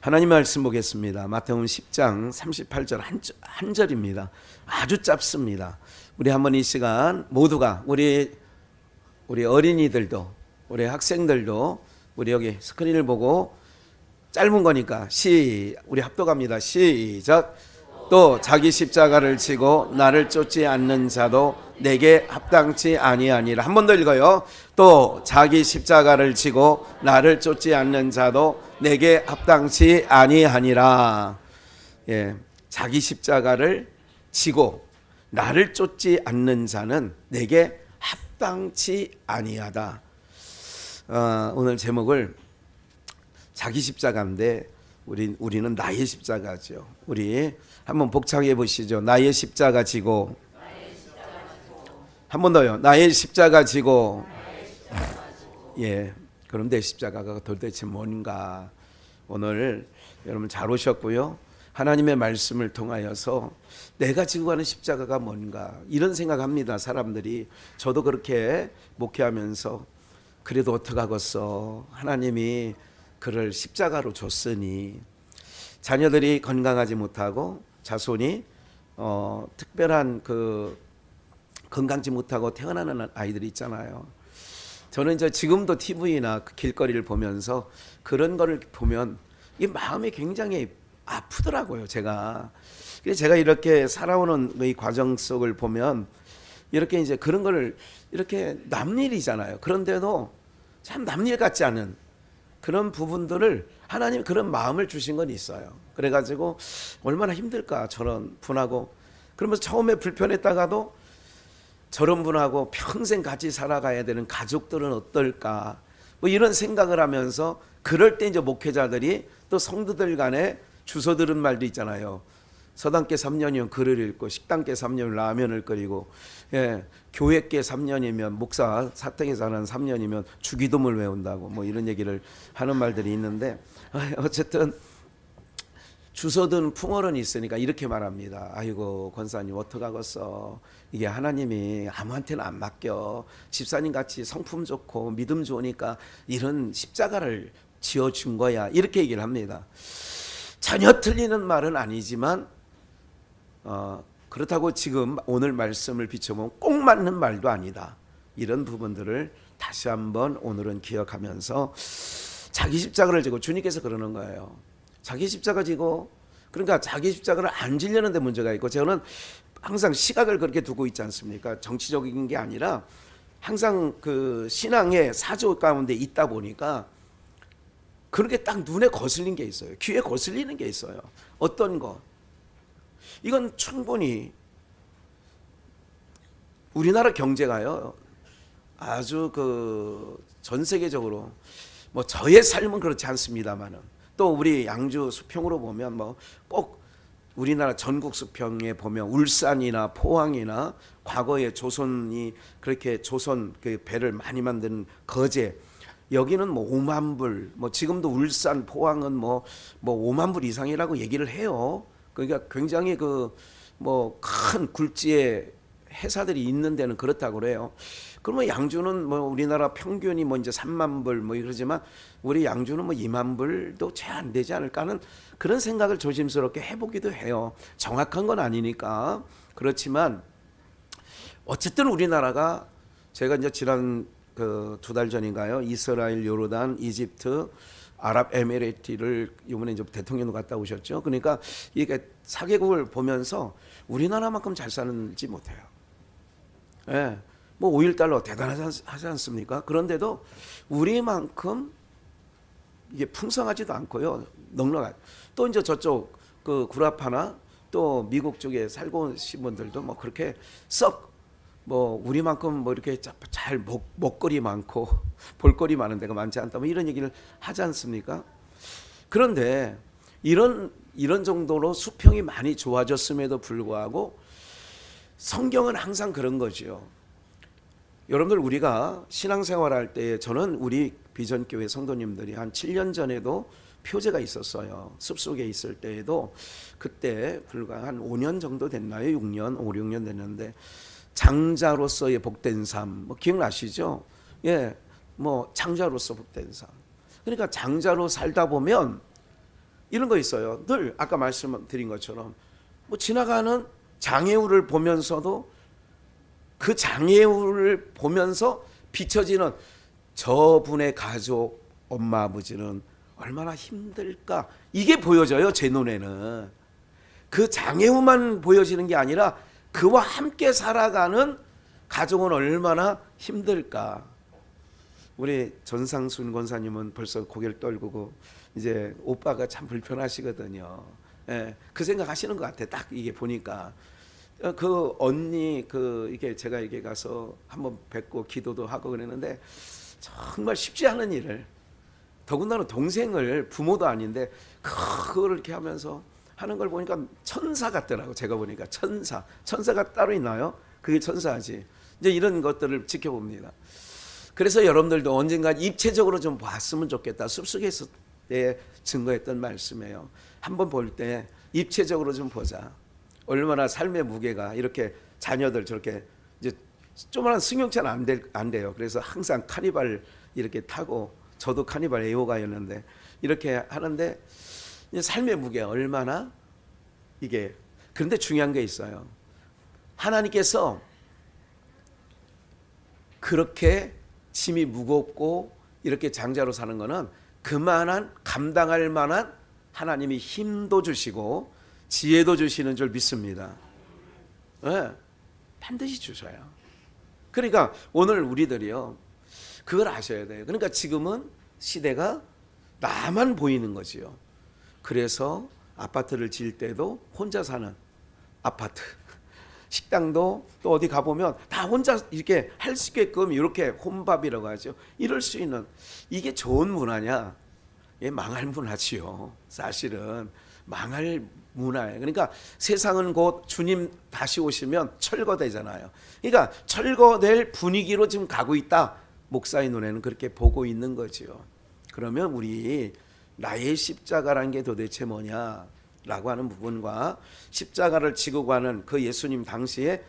하나님 말씀 보겠습니다. 마태복음 10장 38절 한 절입니다. 아주 짧습니다. 우리 한번 이 시간 모두가 우리 어린이들도 우리 학생들도 우리 여기 스크린을 보고 짧은 거니까 우리 합독합니다. 시작. 또 자기 십자가를 지고 나를 쫓지 않는 자도 내게 합당치 아니하니라. 한 번 더 읽어요. 또 자기 십자가를 지고 나를 쫓지 않는 자도 내게 합당치 아니하니라. 예, 자기 십자가를 지고 나를 쫓지 않는 자는 내게 합당치 아니하다. 오늘 제목을 자기 십자가인데 우리는 나의 십자가죠. 우리 한번 복창해 보시죠. 나의 십자가 지고, 한 번 더요. 나의 십자가 지고. 예, 그럼 내 십자가가 도대체 뭔가. 오늘 여러분 잘 오셨고요. 하나님의 말씀을 통하여서 내가 지고 가는 십자가가 뭔가 이런 생각합니다. 사람들이. 저도 그렇게 목회하면서 그래도 어떡하겠어. 하나님이 그를 십자가로 줬으니. 자녀들이 건강하지 못하고 자손이 특별한 건강지 못하고 태어나는 아이들이 있잖아요. 저는 이제 지금도 TV나 길거리를 보면서 그런 거를 보면 이 마음이 굉장히 아프더라고요. 제가 이렇게 살아오는 이 과정 속을 보면 이렇게 이제 그런 거를 이렇게 남일이잖아요. 그런데도 참 남일 같지 않은 그런 부분들을 하나님 그런 마음을 주신 건 있어요. 그래가지고 얼마나 힘들까 저런 분하고. 그러면서 처음에 불편했다가도 저런 분하고 평생 같이 살아가야 되는 가족들은 어떨까 뭐 이런 생각을 하면서 그럴 때 이제 목회자들이 또 성도들 간에 주워 들은 말도 있잖아요. 서당께 3년이면 글을 읽고 식당께 3년이면 라면을 끓이고, 예, 교회께 3년이면 목사 사택에서는 3년이면 주기도문을 외운다고 뭐 이런 얘기를 하는 말들이 있는데, 어쨌든 주워든 풍어론이 있으니까 이렇게 말합니다. 아이고 권사님 어떡하겠어. 이게 하나님이 아무한테나 안 맡겨. 집사님 같이 성품 좋고 믿음 좋으니까 이런 십자가를 지어준 거야. 이렇게 얘기를 합니다. 전혀 틀리는 말은 아니지만 그렇다고 지금 오늘 말씀을 비춰보면 꼭 맞는 말도 아니다. 이런 부분들을 다시 한번 오늘은 기억하면서 자기 십자가를 지고, 주님께서 그러는 거예요. 자기 십자가 지고, 그러니까 자기 십자가를 안 지려는 데 문제가 있고, 저는 항상 시각을 그렇게 두고 있지 않습니까? 정치적인 게 아니라 항상 그 신앙의 사조 가운데 있다 보니까 그렇게 딱 눈에 거슬린 게 있어요. 귀에 거슬리는 게 있어요. 어떤 거? 이건 충분히 우리나라 경제가요 아주 전 세계적으로 뭐 저의 삶은 그렇지 않습니다만은 또 우리 양주 수평으로 보면 뭐 꼭 우리나라 전국 수평에 보면 울산이나 포항이나 과거에 조선이 그렇게 조선 그 배를 많이 만든 거제, 여기는 뭐 5만 불, 뭐 지금도 울산 포항은 뭐 5만 불 이상이라고 얘기를 해요. 그러니까 굉장히 뭐 큰 굴지의 회사들이 있는 데는 그렇다고 그래요. 그러면 양주는 뭐 우리나라 평균이 뭐 이제 3만 불 뭐 이러지만 우리 양주는 뭐 2만 불도 채 안 되지 않을까 하는 그런 생각을 조심스럽게 해보기도 해요. 정확한 건 아니니까. 그렇지만 어쨌든 우리나라가, 제가 이제 지난 2달 전인가요? 이스라엘, 요르단, 이집트, 아랍에미레이트를 이번에 이제 대통령도 갔다 오셨죠. 그러니까 이게 4개국을 보면서 우리나라만큼 잘 사는지 못해요. 예, 뭐 5.1달러 대단하지 않습니까? 그런데도 우리만큼 이게 풍성하지도 않고요. 넉넉하죠. 또 이제 저쪽 구라파나 또 미국 쪽에 살고 오신 분들도 뭐 그렇게 썩 뭐 우리만큼 뭐 이렇게 잘 먹거리 많고 볼거리 많은 데가 많지 않다 뭐 이런 얘기를 하지 않습니까? 그런데 이런 정도로 수평이 많이 좋아졌음에도 불구하고 성경은 항상 그런 거죠. 여러분들 우리가 신앙생활할 때, 저는 우리 비전교회 성도님들이 한 7년 전에도 표제가 있었어요. 숲속에 있을 때에도 그때 불과 한 5년 정도 됐나요? 6년, 5, 6년 됐는데 장자로서의 복된 삶, 뭐 기억나시죠? 예, 뭐 장자로서 복된 삶. 그러니까 장자로 살다 보면 이런 거 있어요. 늘 아까 말씀드린 것처럼 뭐 지나가는 장애우를 보면서도 그 장애우를 보면서 비춰지는 저분의 가족, 엄마, 아버지는 얼마나 힘들까, 이게 보여져요. 제 눈에는 그 장애우만 보여지는 게 아니라 그와 함께 살아가는 가족은 얼마나 힘들까. 우리 전상순 권사님은 벌써 고개를 떨구고 이제 오빠가 참 불편하시거든요. 예, 그 생각하시는 것 같아. 딱 이게 보니까 그 언니 이게 제가 이게 가서 한번 뵙고 기도도 하고 그랬는데 정말 쉽지 않은 일을, 더군다나 동생을 부모도 아닌데 그걸 이렇게 하면서 하는 걸 보니까 천사 같더라고. 제가 보니까 천사가 따로 있나요? 그게 천사지. 이제 이런 것들을 지켜봅니다. 그래서 여러분들도 언젠가 입체적으로 좀 봤으면 좋겠다. 숲속에서 때 증거했던 말씀이에요. 한번 볼 때 입체적으로 좀 보자. 얼마나 삶의 무게가, 이렇게 자녀들 저렇게 이제 조그마한 승용차는 안 돼요. 그래서 항상 카니발 이렇게 타고, 저도 카니발 애호가였는데 이렇게 하는데 삶의 무게 얼마나 이게. 그런데 중요한 게 있어요. 하나님께서 그렇게 짐이 무겁고 이렇게 장자로 사는 거는 그만한 감당할 만한 하나님이 힘도 주시고 지혜도 주시는 줄 믿습니다. 네, 반드시 주셔요. 그러니까 오늘 우리들이요, 그걸 아셔야 돼요. 그러니까 지금은 시대가 나만 보이는 거지요. 그래서 아파트를 지을 때도 혼자 사는 아파트, 식당도 또 어디 가보면 다 혼자 이렇게 할 수 있게끔 이렇게 혼밥이라고 하죠. 이럴 수 있는, 이게 좋은 문화냐? 예, 망할 문화지요. 사실은 망할 문화예요. 그러니까 세상은 곧 주님 다시 오시면 철거되잖아요. 그러니까 철거될 분위기로 지금 가고 있다. 목사의 눈에는 그렇게 보고 있는 거지요. 그러면 우리 나의 십자가라는 게 도대체 뭐냐라고 하는 부분과 십자가를 지고 가는 그 예수님 당시의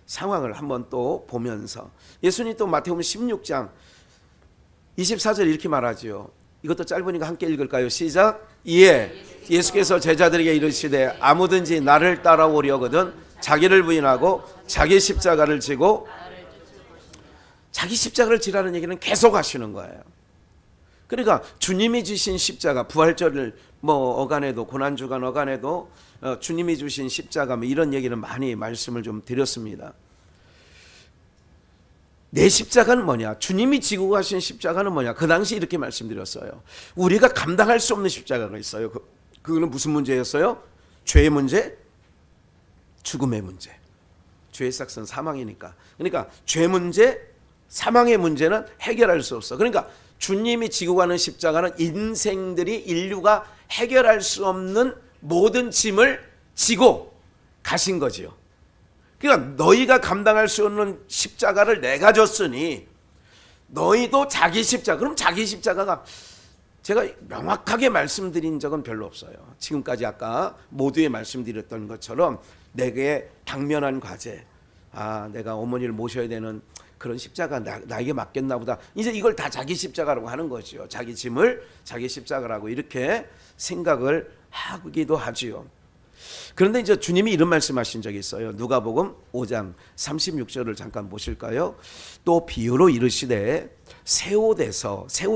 상황을 한번 또 보면서, 예수님 또 마태복음 16장 24절 이렇게 말하지요. 이것도 짧으니까 함께 읽을까요? 시작. 이에 예수께서 제자들에게 이르시되 아무든지 나를 따라오려거든 자기를 부인하고 자기 십자가를 지고, 자기 십자가를 지라는 얘기는 계속 하시는 거예요. 그러니까 주님이 주신 십자가, 부활절을 뭐 어간에도, 고난주간 어간에도 주님이 주신 십자가, 뭐 이런 얘기는 많이 말씀을 좀 드렸습니다. 내 십자가는 뭐냐? 주님이 지고 가신 십자가는 뭐냐? 그 당시 이렇게 말씀드렸어요. 우리가 감당할 수 없는 십자가가 있어요. 그거는 무슨 문제였어요? 죄의 문제, 죽음의 문제. 죄의 삭은 사망이니까. 그러니까 죄 문제, 사망의 문제는 해결할 수 없어. 그러니까 주님이 지고 가는 십자가는 인생들이, 인류가 해결할 수 없는 모든 짐을 지고 가신 거지요. 그러니까 너희가 감당할 수 없는 십자가를 내가 줬으니 너희도 자기 십자가. 그럼 자기 십자가가, 제가 명확하게 말씀드린 적은 별로 없어요. 지금까지 아까 모두에 말씀드렸던 것처럼 내게 당면한 과제, 내가 어머니를 모셔야 되는 그런 십자가 나에게 맡겼나 보다. 이제 이걸 다 자기 십자가라고 하는 거죠. 자기 짐을 자기 십자가라고 이렇게 생각을 하기도 하지요. 그런데 이제 주님이 이런 말씀하신 적이 있어요. 누가복음 5장 36절을 잠깐 보실까요? 또 비유로 이르시되 새 옷이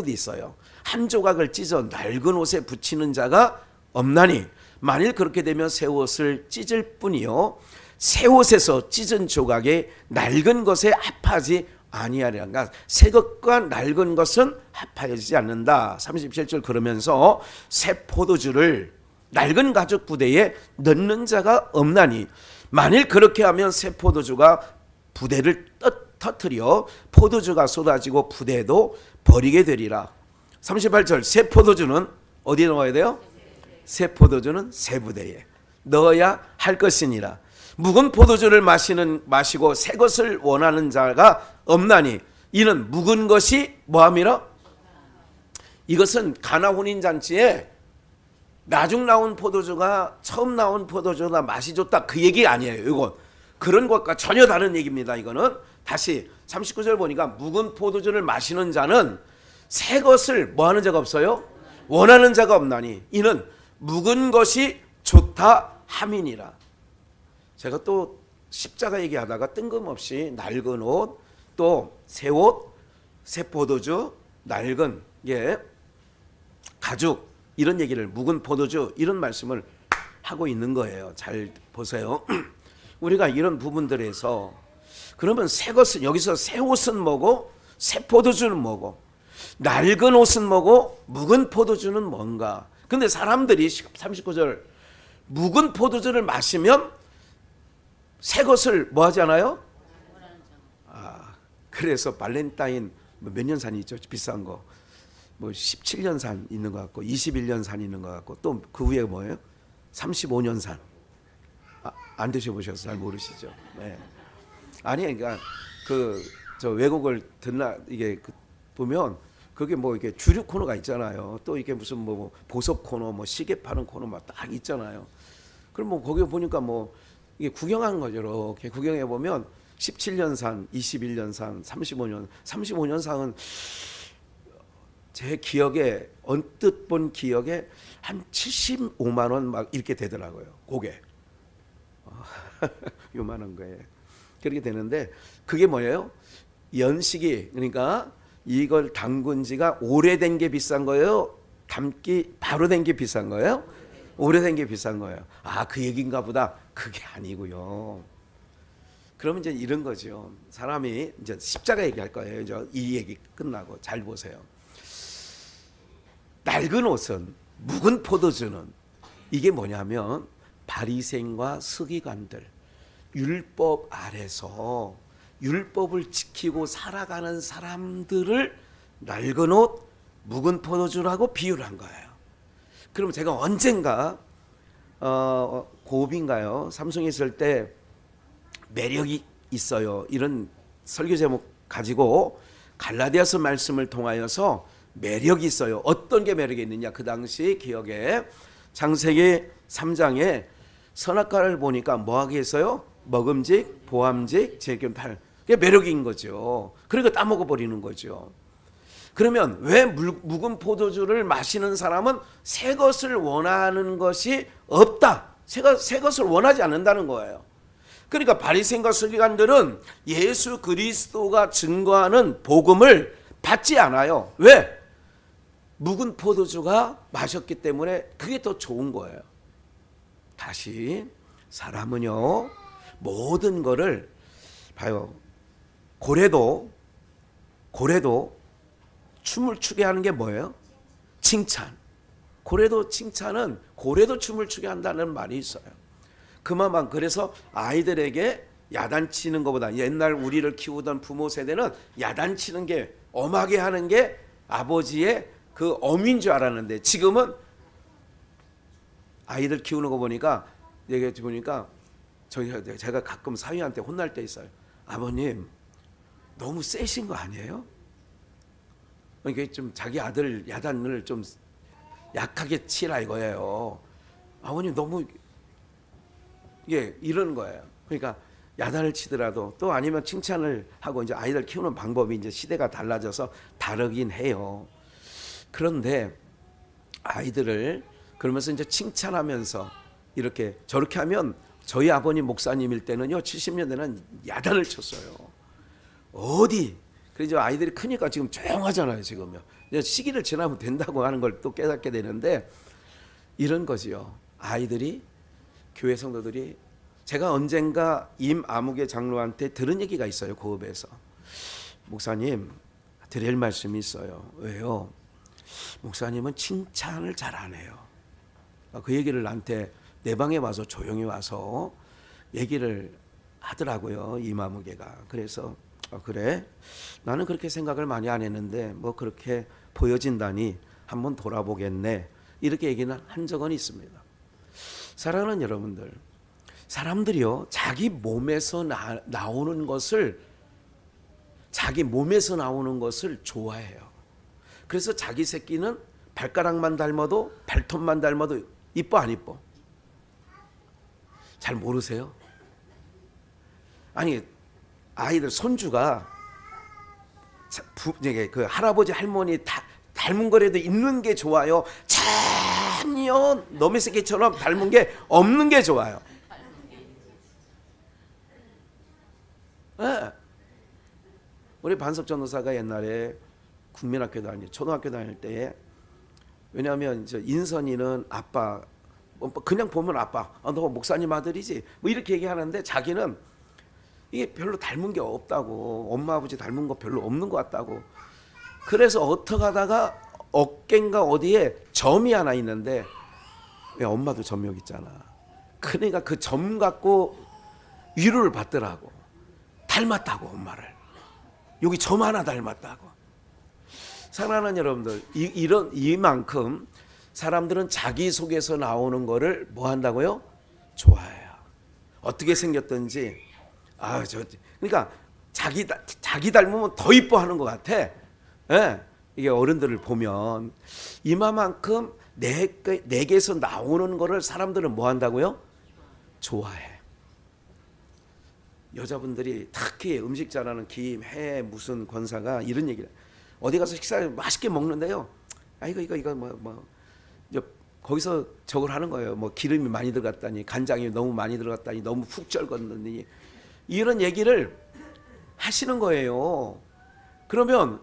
있어요. 한 조각을 찢어 낡은 옷에 붙이는 자가 없나니 만일 그렇게 되면 새 옷을 찢을 뿐이요 새 옷에서 찢은 조각에 낡은 것에 합하지 아니하리라. 그러니까 새 것과 낡은 것은 합하여지지 않는다. 37절 그러면서 새 포도주를 낡은 가죽 부대에 넣는 자가 없나니 만일 그렇게 하면 새 포도주가 부대를 터뜨려 포도주가 쏟아지고 부대도 버리게 되리라. 38절 새 포도주는 어디에 넣어야 돼요? 새 포도주는 새 부대에 넣어야 할 것이니라. 묵은 포도주를 마시고 새 것을 원하는 자가 없나니 이는 묵은 것이 뭐함이라? 이것은 가나 혼인잔치에 나중 나온 포도주가 처음 나온 포도주보다 맛이 좋다, 그 얘기 아니에요. 이건 그런 것과 전혀 다른 얘기입니다. 이거는 다시 39절 보니까 묵은 포도주를 마시는 자는 새 것을 뭐 하는 자가 없어요? 원하는 자가 없나니 이는 묵은 것이 좋다 함이니라. 제가 또 십자가 얘기하다가 뜬금없이 낡은 옷, 또 새 옷, 새 포도주, 낡은 가죽 이런 얘기를, 묵은 포도주 이런 말씀을 하고 있는 거예요. 잘 보세요. 우리가 이런 부분들에서 그러면 새 것은, 여기서 새 옷은 뭐고 새 포도주는 뭐고 낡은 옷은 뭐고 묵은 포도주는 뭔가. 근데 사람들이 39절 묵은 포도주를 마시면 새 것을 뭐 하잖아요? 그래서 발렌타인 몇 년 산이 있죠? 비싼 거. 뭐 17년 산 있는 것 같고 21년 산 있는 것 같고 또 그 위에 뭐예요? 35년 산. 안 드셔보셔서 잘 모르시죠? 네. 아니 그러니까 저 외국을 듣나 이게 보면 그게 뭐 이게 주류 코너가 있잖아요. 또 이게 무슨 뭐 보석 코너, 뭐 시계 파는 코너 막 딱 있잖아요. 그럼 뭐 거기 보니까 뭐 이게 구경한 거죠. 이렇게 구경해 보면 17년 산, 21년 산, 35년 산은 제 기억에 언뜻 본 기억에 한 75만 원 막 이렇게 되더라고요. 고게 요만한 거에 그렇게 되는데 그게 뭐예요? 연식이, 그러니까 이걸 담근 지가 오래된 게 비싼 거예요? 담기 바로 된 게 비싼 거예요? 오래된 게 비싼 거예요. 그 얘기인가 보다. 그게 아니고요. 그러면 이제 이런 거죠. 사람이 이제 십자가 얘기할 거예요. 이 얘기 끝나고 잘 보세요. 낡은 옷은, 묵은 포도주는 이게 뭐냐면 바리새인과 서기관들, 율법 아래서 율법을 지키고 살아가는 사람들을 낡은 옷, 묵은 포도주라고 비유를 한 거예요. 그럼 제가 언젠가 고업인가요? 삼성에 있을 때 매력이 있어요. 이런 설교 제목 가지고 갈라디아서 말씀을 통하여서 매력이 있어요. 어떤 게 매력이 있느냐? 그 당시 기억에 창세기 3장에 선악과를 보니까 뭐하게 했어요? 먹음직, 보암직, 재견팔. 그게 매력인 거죠. 그러니까 따먹어 버리는 거죠. 그러면 왜 묵은 포도주를 마시는 사람은 새 것을 원하는 것이 없다. 새 것을 원하지 않는다는 거예요. 그러니까 바리새인과 서기관들은 예수 그리스도가 증거하는 복음을 받지 않아요. 왜? 묵은 포도주가 마셨기 때문에 그게 더 좋은 거예요. 다시 사람은요 모든 거를 봐요. 고래도 춤을 추게 하는 게 뭐예요? 칭찬. 고래도 춤을 추게 한다는 말이 있어요. 그만큼 그래서 아이들에게 야단치는 것보다, 옛날 우리를 키우던 부모 세대는 야단치는 게, 엄하게 하는 게 아버지의 그 엄인 줄 알았는데 지금은 아이들 키우는 거 보니까 제가 가끔 사위한테 혼날 때 있어요. 아버님 너무 세신 거 아니에요? 그러니까 좀 자기 아들 야단을 좀 약하게 치라 이거예요. 아버님 너무 이러는 거예요. 그러니까 야단을 치더라도 또 아니면 칭찬을 하고, 이제 아이들 키우는 방법이 이제 시대가 달라져서 다르긴 해요. 그런데 아이들을 그러면서 이제 칭찬하면서 이렇게 저렇게 하면, 저희 아버님 목사님일 때는요 70년대는 야단을 쳤어요. 어디 그래서 아이들이 크니까 지금 조용하잖아요. 지금요 이제 시기를 지나면 된다고 하는 걸 또 깨닫게 되는데, 이런 거지요. 아이들이, 교회 성도들이, 제가 언젠가 임아무개 장로한테 들은 얘기가 있어요. 고업에서. 목사님 드릴 말씀이 있어요. 왜요? 목사님은 칭찬을 잘 안 해요. 그 얘기를 나한테 내 방에 와서 조용히 와서 얘기를 하더라고요. 임아무개가. 그래서 그래? 나는 그렇게 생각을 많이 안 했는데 뭐 그렇게 보여진다니 한번 돌아보겠네. 이렇게 얘기는 한 적은 있습니다. 사랑하는 여러분들, 사람들이요 자기 몸에서 나오는 것을 좋아해요. 그래서 자기 새끼는 발가락만 닮아도, 발톱만 닮아도 이뻐 안 이뻐? 잘 모르세요? 아니 아이들 손주가 그 할아버지 할머니 다 닮은 거라도 있는 게 좋아요? 전혀 전혀 너의 새끼처럼 닮은 게 없는 게 좋아요. 네. 우리 반석 전도사가 옛날에 국민학교 초등학교 다닐 때에, 왜냐하면 인선이는 아빠, 그냥 보면 아빠, 너 목사님 아들이지, 뭐 이렇게 얘기하는데 자기는 이게 별로 닮은 게 없다고, 엄마 아버지 닮은 거 별로 없는 것 같다고. 그래서 어떻게 하다가 어깨인가 어디에 점이 하나 있는데, 왜 엄마도 점 여기 있잖아. 그러니까 그 점 갖고 위로를 받더라고. 닮았다고, 엄마를. 여기 점 하나 닮았다고. 사랑하는 여러분들, 이만큼 사람들은 자기 속에서 나오는 거를 뭐 한다고요? 좋아해요. 어떻게 생겼든지. 그러니까 자기 닮으면 더 이뻐하는 것 같아. 예? 이게 어른들을 보면 이만큼 내게서 나오는 거를 사람들은 뭐 한다고요? 좋아해. 여자분들이 특히 음식 잘하는 김, 해, 무슨 권사가 이런 얘기를, 어디 가서 식사를 맛있게 먹는데요. 이거 거기서 저걸 하는 거예요. 뭐 기름이 많이 들어갔다니, 간장이 너무 많이 들어갔다니, 너무 푹 절궜느니, 이런 얘기를 하시는 거예요. 그러면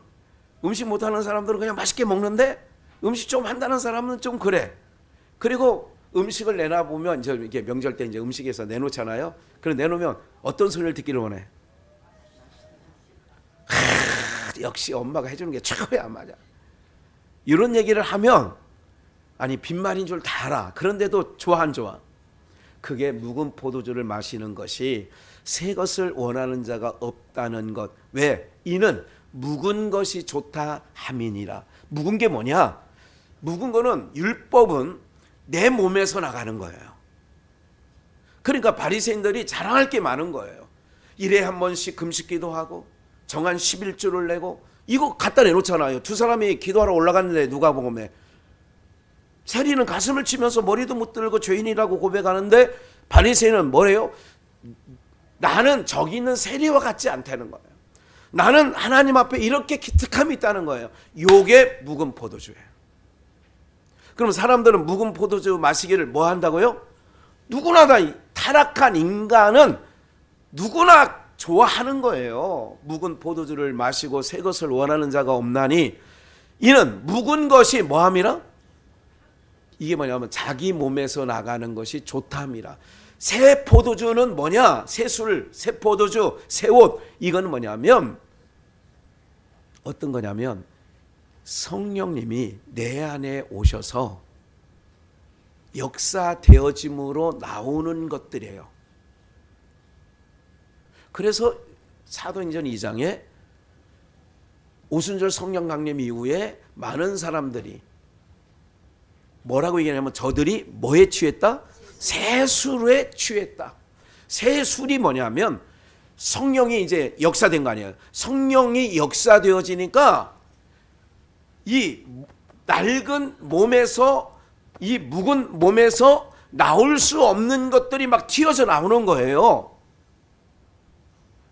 음식 못하는 사람들은 그냥 맛있게 먹는데, 음식 좀 한다는 사람은 좀 그래. 그리고 음식을 내놔보면, 이게 명절 때 이제 음식에서 내놓잖아요. 그럼 내놓으면 어떤 소리를 듣기를 원해? 역시 엄마가 해주는 게 최고야, 맞아. 이런 얘기를 하면, 아니 빈말인 줄 다 알아. 그런데도 좋아 안 좋아? 그게 묵은 포도주를 마시는 것이 새 것을 원하는 자가 없다는 것. 왜? 이는 묵은 것이 좋다 함이니라. 묵은 게 뭐냐? 묵은 거는, 율법은 내 몸에서 나가는 거예요. 그러니까 바리새인들이 자랑할 게 많은 거예요. 일에 한 번씩 금식기도 하고 정한 11조를 내고, 이거 갖다 내놓잖아요. 두 사람이 기도하러 올라갔는데 누가복음에 세리는 가슴을 치면서 머리도 못 들고 죄인이라고 고백하는데, 바리새인은 뭐래요? 나는 저기 있는 세리와 같지 않다는 거예요. 나는 하나님 앞에 이렇게 기특함이 있다는 거예요. 요게 묵은 포도주예요. 그럼 사람들은 묵은 포도주 마시기를 뭐 한다고요? 누구나 다, 타락한 인간은 누구나 좋아하는 거예요. 묵은 포도주를 마시고 새 것을 원하는 자가 없나니, 이는 묵은 것이 뭐함이라? 이게 뭐냐면 자기 몸에서 나가는 것이 좋다함이라. 새 포도주는 뭐냐? 새 술, 새 포도주, 새 옷. 이건 뭐냐면 어떤 거냐면 성령님이 내 안에 오셔서 역사되어짐으로 나오는 것들이에요. 그래서 사도행전 2장에 오순절 성령 강림 이후에 많은 사람들이 뭐라고 얘기하냐면, 저들이 뭐에 취했다? 새 술에 취했다. 새 술이 뭐냐면 성령이 이제 역사된 거 아니에요. 성령이 역사되어지니까 이 낡은 몸에서, 이 묵은 몸에서 나올 수 없는 것들이 막 튀어져 나오는 거예요.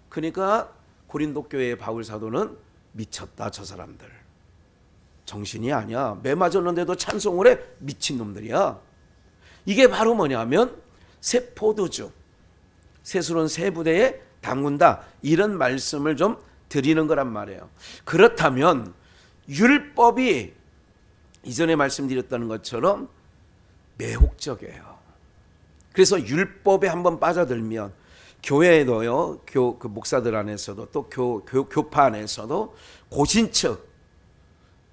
그러니까 고린도 교회의 바울 사도는 미쳤다, 저 사람들 정신이 아니야. 매 맞았는데도 찬송을 해. 미친놈들이야. 이게 바로 뭐냐면 새 포도주, 새 술은 새 부대에 담근다, 이런 말씀을 좀 드리는 거란 말이에요. 그렇다면 율법이 이전에 말씀드렸다는 것처럼 매혹적이에요. 그래서 율법에 한번 빠져들면 교회에도요, 그 목사들 안에서도 또 교파 안에서도 고신측,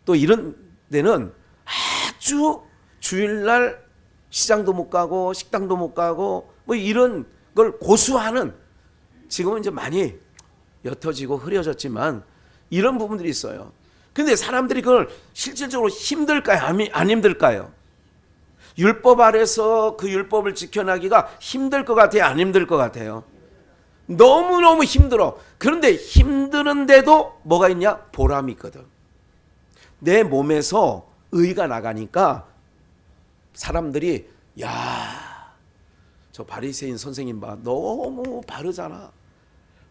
또 이런 데는 아주 주일날 시장도 못 가고 식당도 못 가고 뭐 이런 걸 고수하는, 지금은 이제 많이 옅어지고 흐려졌지만 이런 부분들이 있어요. 근데 사람들이 그걸 실질적으로 힘들까요? 안 힘들까요? 율법 아래서 그 율법을 지켜나기가 힘들 것 같아요? 안 힘들 것 같아요? 너무너무 힘들어. 그런데 힘드는데도 뭐가 있냐? 보람이 있거든. 내 몸에서 의가 나가니까 사람들이, 야, 저 바리새인 선생님 봐, 너무 바르잖아,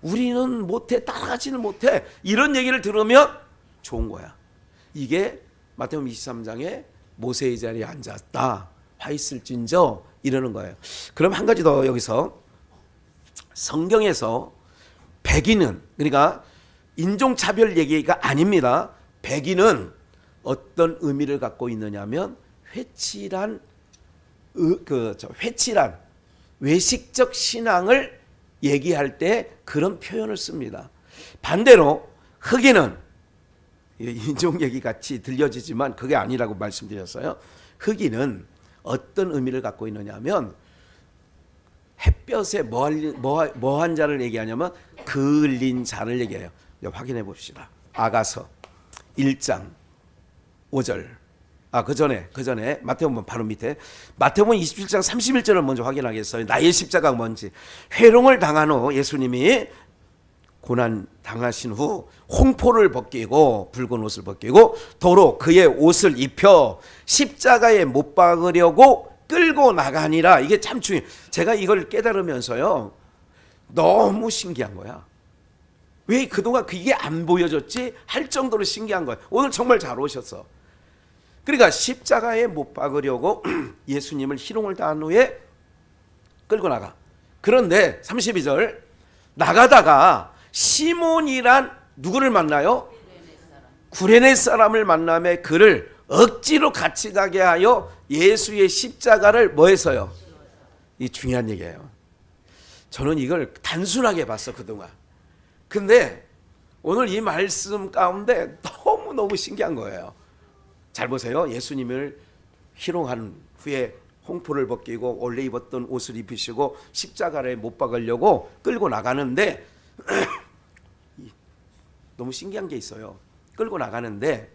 우리는 못해, 따라가지는 못해, 이런 얘기를 들으면 좋은 거야. 이게 마태복음 23장에 모세의 자리에 앉았다, 화 있을진저 이러는 거예요. 그럼 한 가지 더 여기서 성경에서 백인은 그러니까 인종차별 얘기가 아닙니다. 백인은 어떤 의미를 갖고 있느냐면 회칠한 회칠한 외식적 신앙을 얘기할 때 그런 표현을 씁니다. 반대로 흑인은 인종 얘기 같이 들려지지만 그게 아니라고 말씀드렸어요. 흑인은 어떤 의미를 갖고 있느냐면 햇볕에 뭐한 자를 얘기하냐면 그을린 자를 얘기해요. 확인해 봅시다. 아가서 1장 5절. 그 전에 마태복음 바로 밑에 마태복음 27장 31절을 먼저 확인하겠어요. 나의 십자가가 뭔지. 회롱을 당한 후 예수님이 고난 당하신 후 홍포를 벗기고 붉은 옷을 벗기고 도로 그의 옷을 입혀 십자가에 못 박으려고 끌고 나가니라. 이게 참 중요해요. 제가 이걸 깨달으면서요 너무 신기한 거야. 왜 그동안 그게 안 보여졌지 할 정도로 신기한 거야. 오늘 정말 잘 오셨어. 그러니까 십자가에 못 박으려고 예수님을 희롱을 당한 후에 끌고 나가. 그런데 32절 나가다가 시몬이란 누구를 만나요? 구레네 사람을 만남에 그를 억지로 같이 가게 하여 예수의 십자가를 뭐 해서요? 이 중요한 얘기예요. 저는 이걸 단순하게 봤어 그동안. 근데 오늘 이 말씀 가운데 너무너무 신기한 거예요. 잘 보세요. 예수님을 희롱한 후에 홍포를 벗기고 원래 입었던 옷을 입히시고 십자가를 못 박으려고 끌고 나가는데 너무 신기한 게 있어요. 끌고 나가는데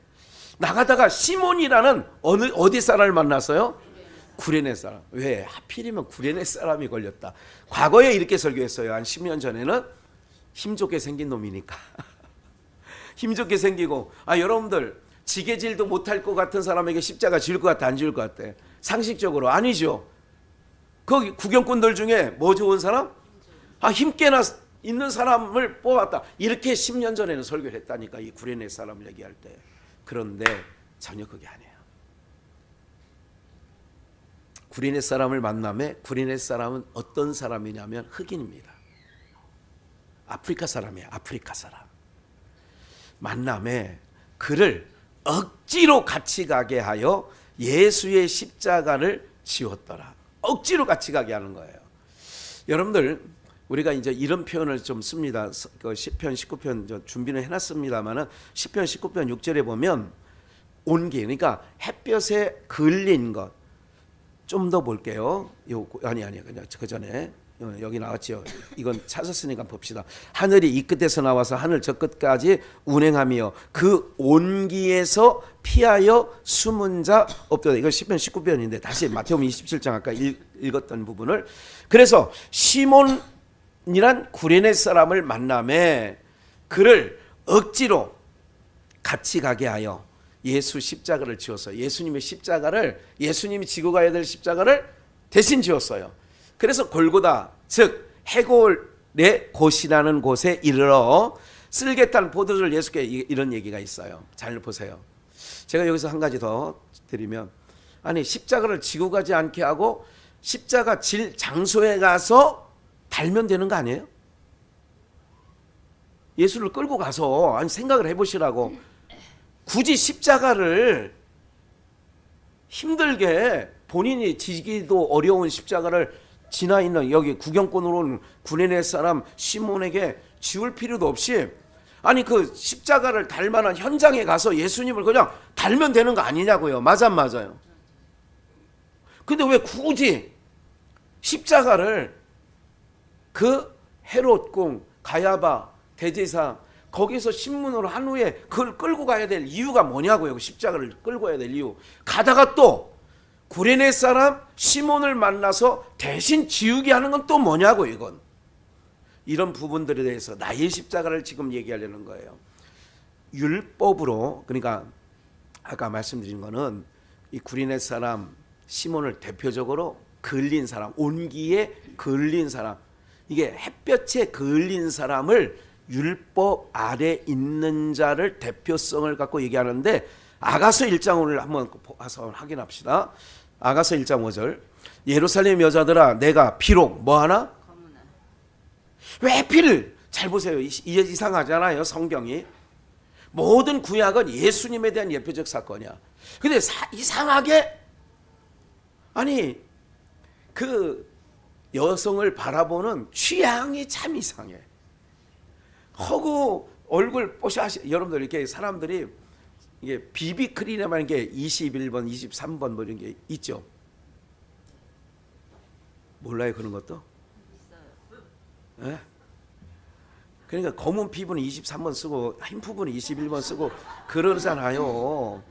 나가다가 시몬이라는 어디 사람을 만났어요? 구레네 사람. 왜? 하필이면 구레네 사람이 걸렸다. 과거에 이렇게 설교했어요. 한 10년 전에는 힘 좋게 생긴 놈이니까. 힘 좋게 생기고 여러분들 지게질도 못할 것 같은 사람에게 십자가 지을 것 같아 안 지을 것 같아? 상식적으로 아니죠. 거기 구경꾼들 중에 뭐 좋은 사람? 힘께나 있는 사람을 뽑았다. 이렇게 10년 전에는 설교를 했다니까 이 구레네 사람을 얘기할 때. 그런데 전혀 그게 아니에요. 구레네 사람을 만남에 구레네 사람은 어떤 사람이냐면 흑인입니다. 아프리카 사람이에요. 아프리카 사람. 만남에 그를 억지로 같이 가게 하여 예수의 십자가를 지웠더라. 억지로 같이 가게 하는 거예요. 여러분들 우리가 이제 이런 표현을 좀 씁니다. 그 시편 19편 준비는 해놨습니다만은 시편 19편 6절에 보면 온기 그러니까 햇볕에 그을린 것 좀 더 볼게요. 아니 그냥 그 전에 여기 나왔죠. 이건 찾았으니까 봅시다. 하늘이 이 끝에서 나와서 하늘 저 끝까지 운행하며 그 온기에서 피하여 숨은 자 없도다. 이거 시편 19편인데 다시 마태복음 27장 아까 읽었던 부분을 그래서 시몬이란 구레네 사람을 만남에 그를 억지로 같이 가게 하여 예수 십자가를 지었어요. 예수님의 십자가를 예수님이 지고 가야 될 십자가를 대신 지었어요. 그래서 골고다 즉 해골의 곳이라는 곳에 이르러 쓸개 탄 포도주를 예수께 이런 얘기가 있어요. 잘 보세요. 제가 여기서 한 가지 더 드리면 아니 십자가를 지고 가지 않게 하고 십자가 질 장소에 가서 달면 되는 거 아니에요? 예수를 끌고 가서 아니 생각을 해보시라고 굳이 십자가를 힘들게 본인이 지기도 어려운 십자가를 지나 있는 여기 구경꾼으로 온 구레네 사람 시몬에게 지울 필요도 없이 아니 그 십자가를 달 만한 현장에 가서 예수님을 그냥 달면 되는 거 아니냐고요. 맞아 안 맞아요? 근데 왜 굳이 십자가를 그 헤롯궁 가야바 대제사 거기서 신문으로 한 후에 그걸 끌고 가야 될 이유가 뭐냐고요. 십자가를 끌고 가야 될 이유. 가다가 또 구레네 사람 시몬을 만나서 대신 지우게 하는 건 또 뭐냐고 이건. 이런 부분들에 대해서 나의 십자가를 지금 얘기하려는 거예요. 율법으로 그러니까 아까 말씀드린 거는 이 구레네 사람 시몬을 대표적으로 그을린 사람, 온기에 그을린 사람, 이게 햇볕에 그을린 사람을 율법 아래 있는 자를 대표성을 갖고 얘기하는데 아가서 1장을 한번 봐서 확인합시다. 아가서 1장 5절. 예루살렘 여자들아 내가 비록 뭐하나? 왜 피를? 잘 보세요. 이상하잖아요. 성경이. 모든 구약은 예수님에 대한 예표적 사건이야. 근데 이상하게 아니 그 여성을 바라보는 취향이 참 이상해. 허구 얼굴 뽀샤시 여러분들 이렇게 사람들이 이게 비비크림이라는 게 21번, 23번 뭐 이런 게 있죠. 몰라요 그런 것도? 네? 그러니까 검은 피부는 23번 쓰고 흰 피부는 21번 쓰고 그러잖아요.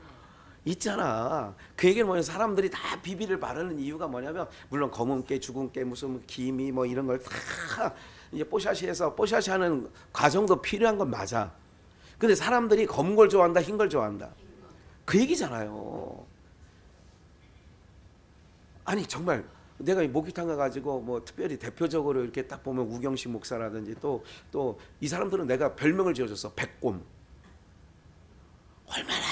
있잖아. 그 얘기는 뭐냐면 사람들이 다 비비를 바르는 이유가 뭐냐면 물론 검은 깨, 죽은 깨, 무슨 기미 뭐 이런 걸 다 이제 뽀샤시해서 뽀샤시하는 과정도 필요한 건 맞아. 근데 사람들이 검은 걸 좋아한다, 흰 걸 좋아한다. 그 얘기잖아요. 아니 정말 내가 목욕탕 가가지고 뭐 특별히 대표적으로 이렇게 딱 보면 우경식 목사라든지 또 이 사람들은 내가 별명을 지어줬어. 백곰. 얼마나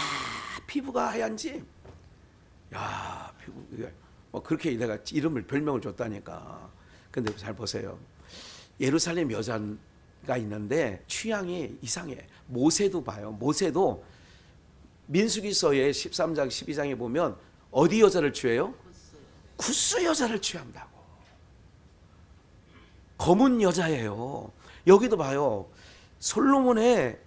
피부가 하얀지. 야 피부 뭐 그렇게 내가 이름을 별명을 줬다니까. 근데 잘 보세요. 예루살렘 여자가 있는데 취향이 이상해. 모세도 봐요. 모세도 민수기서의 13장 12장에 보면 어디 여자를 취해요? 구스 여자를 취한다고. 검은 여자예요. 여기도 봐요. 솔로몬의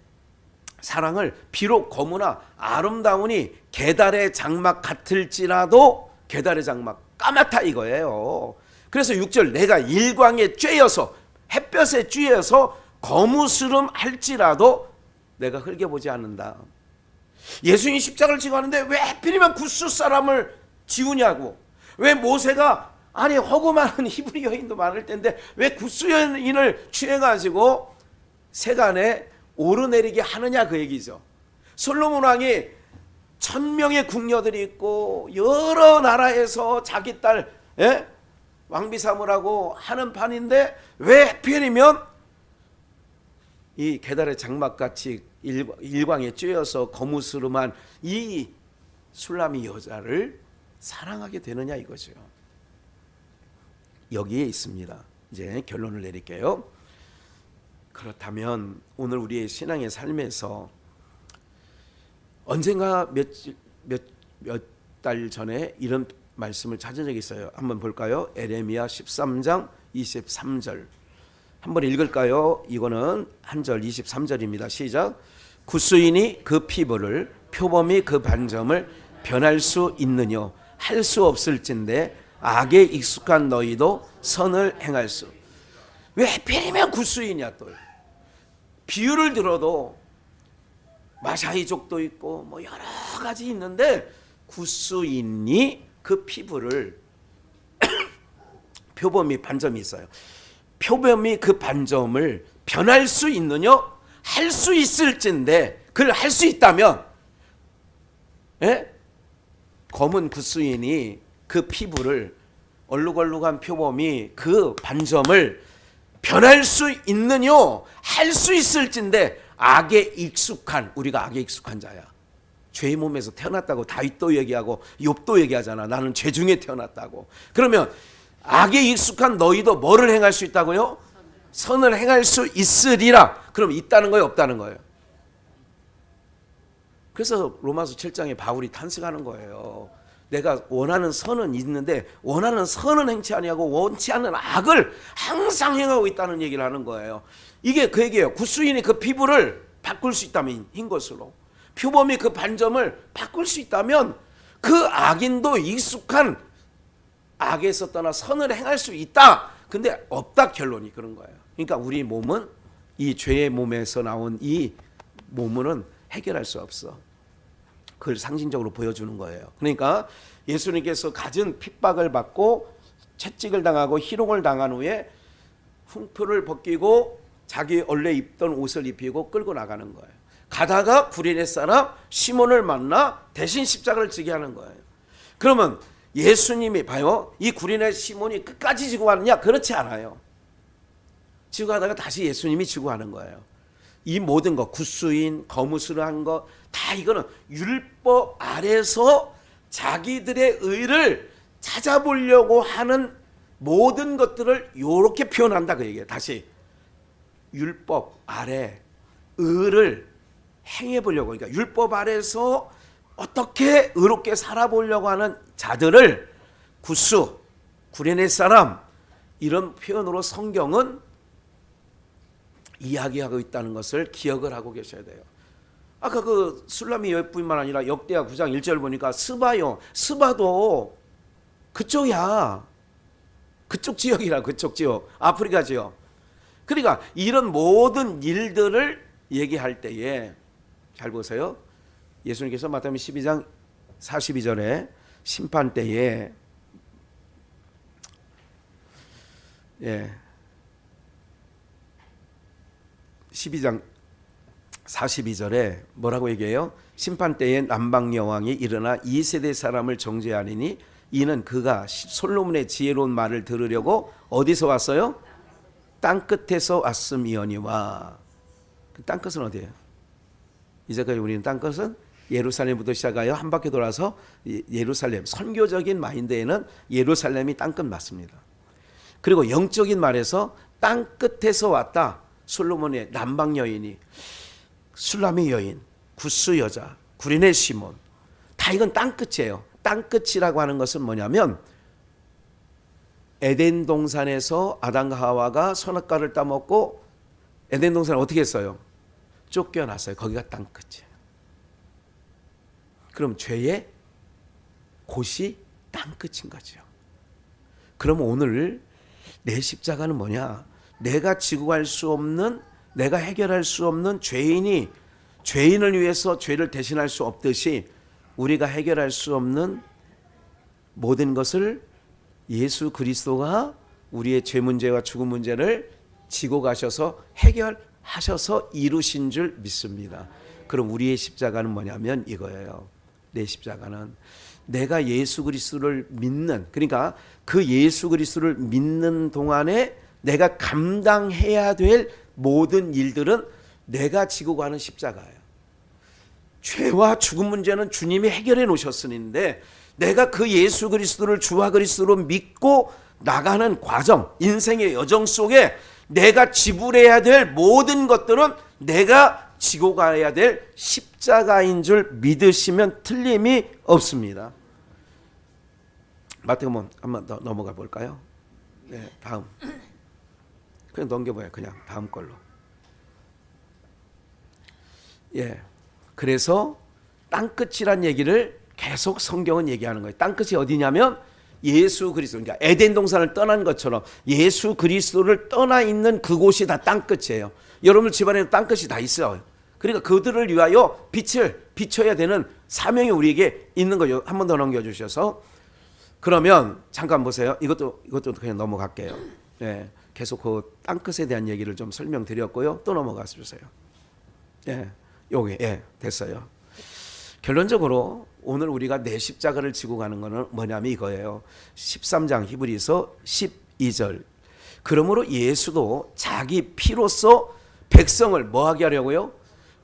사랑을 비록 검으나 아름다우니 게달의 장막 같을지라도 게달의 장막 까맣다 이거예요. 그래서 6절 내가 일광에 쬐여서 햇볕에 쬐여서 거무스름 할지라도 내가 흘겨보지 않는다. 예수님 십자가를 지고 하는데 왜 하필이면 구스 사람을 지우냐고. 왜 모세가 아니 허구 많은 히브리 여인도 많을 텐데 왜 구스 여인을 취해가지고 세간에 오르내리게 하느냐 그 얘기죠. 솔로몬 왕이 1000명의 궁녀들이 있고 여러 나라에서 자기 딸 왕비 삼으라고 하는 판인데 왜 하필이면 이 게달의 장막같이 일광에 쬐어서 거무스름한 이 술라미 여자를 사랑하게 되느냐 이거죠. 여기에 있습니다. 이제 결론을 내릴게요. 그렇다면 오늘 우리의 신앙의 삶에서 언젠가 몇 달 전에 이런 말씀을 찾은 적이 있어요. 한번 볼까요? 에레미야 13장 23절 한번 읽을까요? 이거는 한 절 23절입니다. 시작. 구스인이 그 피부를 표범이 그 반점을 변할 수 있느뇨 할 수 없을진데 악에 익숙한 너희도 선을 행할 수. 왜 하필이면 구스인이야 또. 비유를 들어도 마샤이족도 있고 뭐 여러 가지 있는데 구스인이 그 피부를 표범이 반점이 있어요. 표범이 그 반점을 변할 수 있느냐? 할 수 있을진데 그걸 할 수 있다면 검은 구스인이 그 피부를 얼룩얼룩한 표범이 그 반점을 변할 수 있느냐? 할 수 있을진데 악에 익숙한 우리가 악에 익숙한 자야. 죄의 몸에서 태어났다고 다윗도 얘기하고 욥도 얘기하잖아. 나는 죄 중에 태어났다고. 그러면 악에 익숙한 너희도 뭐를 행할 수 있다고요? 선을 행할 수 있으리라. 그럼 있다는 거예요? 없다는 거예요? 그래서 로마서 7장에 바울이 탄식하는 거예요. 내가 원하는 선은 있는데 원하는 선은 행치 아니하고 원치 않는 악을 항상 행하고 있다는 얘기를 하는 거예요. 이게 그 얘기예요. 구스인이 그 피부를 바꿀 수 있다면 흰 것으로 표범이 그 반점을 바꿀 수 있다면 그 악인도 익숙한 악에서 떠나 선을 행할 수 있다. 근데 없다 결론이 그런 거예요. 그러니까 우리 몸은 이 죄의 몸에서 나온 이 몸은 해결할 수 없어. 그걸 상징적으로 보여주는 거예요. 그러니까 예수님께서 가진 핍박을 받고 채찍을 당하고 희롱을 당한 후에 흉표를 벗기고 자기 원래 입던 옷을 입히고 끌고 나가는 거예요. 가다가 구레네 사람 시몬을 만나 대신 십자가를 지게 하는 거예요. 그러면 예수님이 봐요. 이 구레네 시몬이 끝까지 지고 가느냐? 그렇지 않아요. 지고 가다가 다시 예수님이 지고 가는 거예요. 이 모든 것, 구스인, 거무스름한 것, 다 이거는 율법 아래서 자기들의 의를 찾아보려고 하는 모든 것들을 이렇게 표현한다 그 얘기예요. 다시 율법 아래 의를 행해보려고, 그러니까 율법 아래서 어떻게 의롭게 살아보려고 하는 자들을 구수, 구레네 사람, 이런 표현으로 성경은 이야기하고 있다는 것을 기억을 하고 계셔야 돼요. 아까 그 술람이 여뿐만 아니라 역대하 9장 1절 보니까 스바요, 스바도 그쪽이야. 그쪽 지역이라, 그쪽 지역, 아프리카 지역. 그러니까 이런 모든 일들을 얘기할 때에 잘 보세요. 예수님께서 마태복음 12장 42절에 심판 때에 12장 42절에 뭐라고 얘기해요? 심판 때에 남방 여왕이 일어나 2세대 사람을 정죄하리니 이는 그가 솔로몬의 지혜로운 말을 들으려고 어디서 왔어요? 땅끝에서 왔음이오니와. 그 땅끝은 어디예요? 이제까지 우리는 땅끝은 예루살렘부터 시작하여 한 바퀴 돌아서 예루살렘, 선교적인 마인드에는 예루살렘이 땅끝 맞습니다. 그리고 영적인 말에서 땅끝에서 왔다. 솔로몬의 남방 여인이, 술람의 여인, 구스 여자, 구레네 시몬, 다 이건 땅끝이에요. 땅끝이라고 하는 것은 뭐냐면 에덴 동산에서 아담과 하와가 선악과를 따먹고 에덴 동산을 어떻게 했어요? 쫓겨났어요. 거기가 땅끝이에요. 그럼 죄의 곳이 땅끝인 거죠. 그럼 오늘 내 십자가는 뭐냐? 내가 지고 갈 수 없는, 내가 해결할 수 없는 죄인이 죄인을 위해서 죄를 대신할 수 없듯이 우리가 해결할 수 없는 모든 것을 예수 그리스도가 우리의 죄 문제와 죽음 문제를 지고 가셔서 해결하셔서 이루신 줄 믿습니다. 그럼 우리의 십자가는 뭐냐면 이거예요. 내 십자가는 내가 예수 그리스도를 믿는, 그러니까 그 예수 그리스도를 믿는 동안에 내가 감당해야 될 모든 일들은 내가 지고 가는 십자가예요. 죄와 죽음 문제는 주님이 해결해 놓으셨으는데 내가 그 예수 그리스도를 주와 그리스도로 믿고 나가는 과정, 인생의 여정 속에 내가 지불해야 될 모든 것들은 내가 지고 가야 될 십자가인 줄 믿으시면 틀림이 없습니다. 마태복음 한번 더 넘어가 볼까요? 네, 다음. 그냥 넘겨봐요. 그냥 다음 걸로. 그래서 땅끝이란 얘기를 계속 성경은 얘기하는 거예요. 땅끝이 어디냐면 예수 그리스도, 그러니까 에덴 동산을 떠난 것처럼 예수 그리스도를 떠나 있는 그곳이 다 땅끝이에요. 여러분 집안에도 땅끝이 다 있어요. 그러니까 그들을 위하여 빛을 비춰야 되는 사명이 우리에게 있는 거예요. 한 번 더 넘겨주셔서. 그러면 잠깐 보세요. 이것도 그냥 넘어갈게요. 계속 그 땅끝에 대한 얘기를 좀 설명드렸고요. 또 넘어가 주세요. 됐어요. 결론적으로 오늘 우리가 내 십자가를 지고 가는 것은 뭐냐면 이거예요. 13장 히브리서 12절. 그러므로 예수도 자기 피로써 백성을 뭐 하게 하려고요?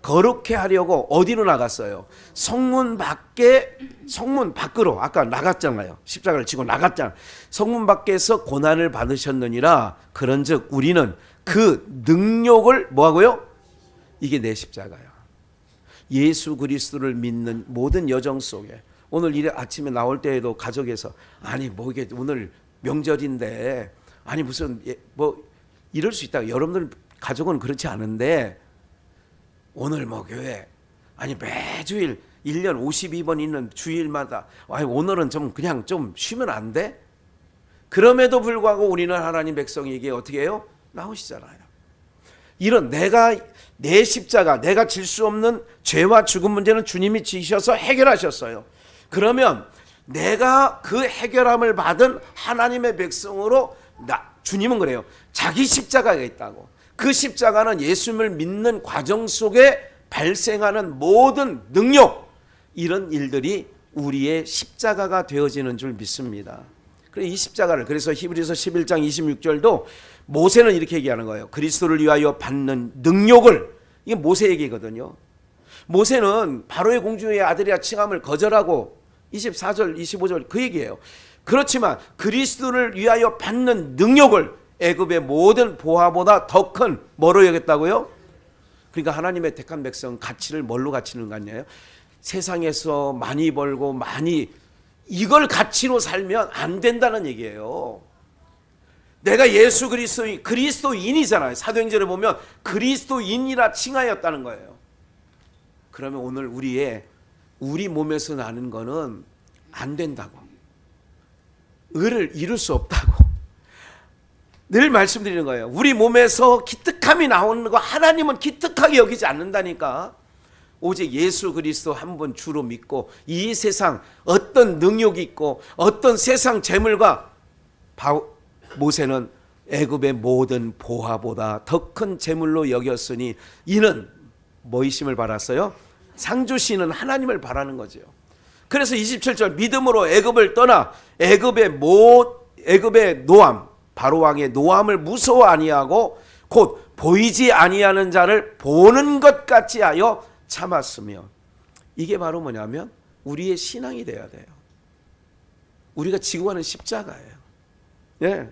거룩해 하려고 어디로 나갔어요? 성문 밖으로 아까 나갔잖아요. 십자가를 지고 나갔잖아요. 성문 밖에서 고난을 받으셨느니라. 그런즉 우리는 그 능력을 뭐 하고요? 이게 내 십자가야. 예수 그리스도를 믿는 모든 여정 속에 오늘 이래 아침에 나올 때에도 가족에서 아니 뭐 이게 오늘 명절인데 아니 무슨 뭐 이럴 수 있다. 여러분들 가족은 그렇지 않은데 오늘 뭐 교회 아니 매주일 1년 52번 있는 주일마다 아니 오늘은 좀 그냥 좀 쉬면 안 돼? 그럼에도 불구하고 우리는 하나님 백성에게 어떻게 해요? 나오시잖아요. 이런 내 십자가, 내가 질 수 없는 죄와 죽음 문제는 주님이 지셔서 해결하셨어요. 그러면 내가 그 해결함을 받은 하나님의 백성으로 주님은 그래요. 자기 십자가가 있다고. 그 십자가는 예수님을 믿는 과정 속에 발생하는 모든 능력, 이런 일들이 우리의 십자가가 되어지는 줄 믿습니다. 그래서 이 십자가를, 그래서 히브리서 11장 26절도 모세는 이렇게 얘기하는 거예요. 그리스도를 위하여 받는 능력을, 이게 모세 얘기거든요. 모세는 바로의 공주의 아들이라 칭함을 거절하고 24절 25절 그 얘기예요. 그렇지만 그리스도를 위하여 받는 능력을 애굽의 모든 보화보다 더 큰 뭐로 여겼다고요? 그러니까 하나님의 택한 백성은 가치를 뭘로 가치는 거 아니에요? 세상에서 많이 벌고 많이 이걸 가치로 살면 안 된다는 얘기예요. 내가 예수 그리스도인이잖아요. 사도행전에 보면 그리스도인이라 칭하였다는 거예요. 그러면 오늘 우리 몸에서 나는 거는 안 된다고. 의를 이룰 수 없다고. 늘 말씀드리는 거예요. 우리 몸에서 기특함이 나오는 거 하나님은 기특하게 여기지 않는다니까. 오직 예수 그리스도 한 분 주로 믿고 이 세상 어떤 능력이 있고 어떤 세상 재물과 모세는 애굽의 모든 보화보다 더 큰 재물로 여겼으니 이는 뭐이심을 바랐어요? 상주시는 하나님을 바라는 거죠. 그래서 27절 믿음으로 애굽을 떠나 애굽의 노함 바로 왕의 노함을 무서워 아니하고 곧 보이지 아니하는 자를 보는 것 같이 하여 참았으며 이게 바로 뭐냐면 우리의 신앙이 돼야 돼요. 우리가 지고 가는 십자가예요. 예.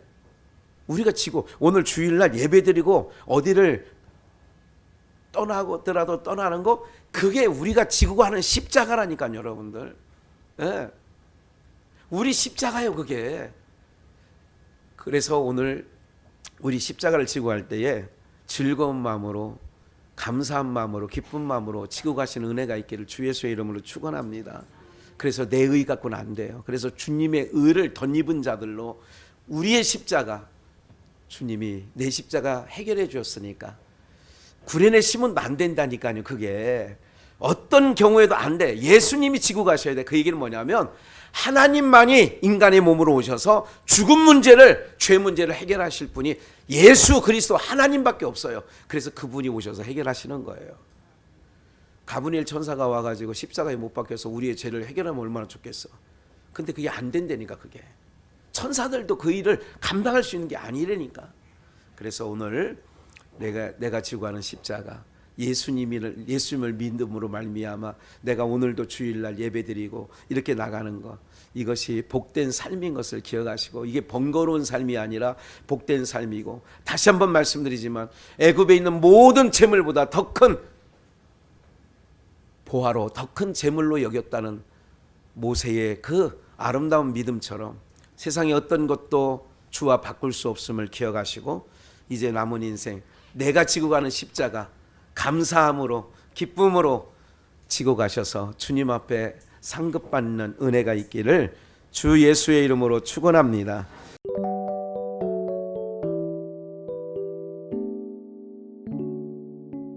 우리가 지고 오늘 주일날 예배드리고 어디를 떠나고더라도 떠나는 거 그게 우리가 지고 가는 십자가라니까요, 여러분들. 예. 우리 십자가예요, 그게. 그래서 오늘 우리 십자가를 지고 갈 때에 즐거운 마음으로 감사한 마음으로 기쁜 마음으로 지고 가시는 은혜가 있기를 주 예수의 이름으로 축원합니다. 그래서 내 의 갖고는 안 돼요. 그래서 주님의 의를 덧입은 자들로 우리의 십자가 주님이 내 십자가 해결해 주었으니까 구레네 심으면 안 된다니까요. 그게 어떤 경우에도 안 돼. 예수님이 지고 가셔야 돼. 그 얘기는 뭐냐면 하나님만이 인간의 몸으로 오셔서 죽음 문제를 죄 문제를 해결하실 분이 예수 그리스도 하나님밖에 없어요. 그래서 그분이 오셔서 해결하시는 거예요. 가브리엘 천사가 와가지고 십자가에 못 박혀서 우리의 죄를 해결하면 얼마나 좋겠어. 근데 그게 안 된다니까. 그게 천사들도 그 일을 감당할 수 있는 게 아니라니까. 그래서 오늘 내가 지고 가는 십자가 예수님을 믿음으로 말미암아 내가 오늘도 주일날 예배드리고 이렇게 나가는 것 이것이 복된 삶인 것을 기억하시고 이게 번거로운 삶이 아니라 복된 삶이고 다시 한번 말씀드리지만 애굽에 있는 모든 재물보다 더 큰 보화로 더 큰 재물로 여겼다는 모세의 그 아름다운 믿음처럼 세상의 어떤 것도 주와 바꿀 수 없음을 기억하시고 이제 남은 인생 내가 지고 가는 십자가 감사함으로 기쁨으로 지고 가셔서 주님 앞에 상급받는 은혜가 있기를 주 예수의 이름으로 축원합니다.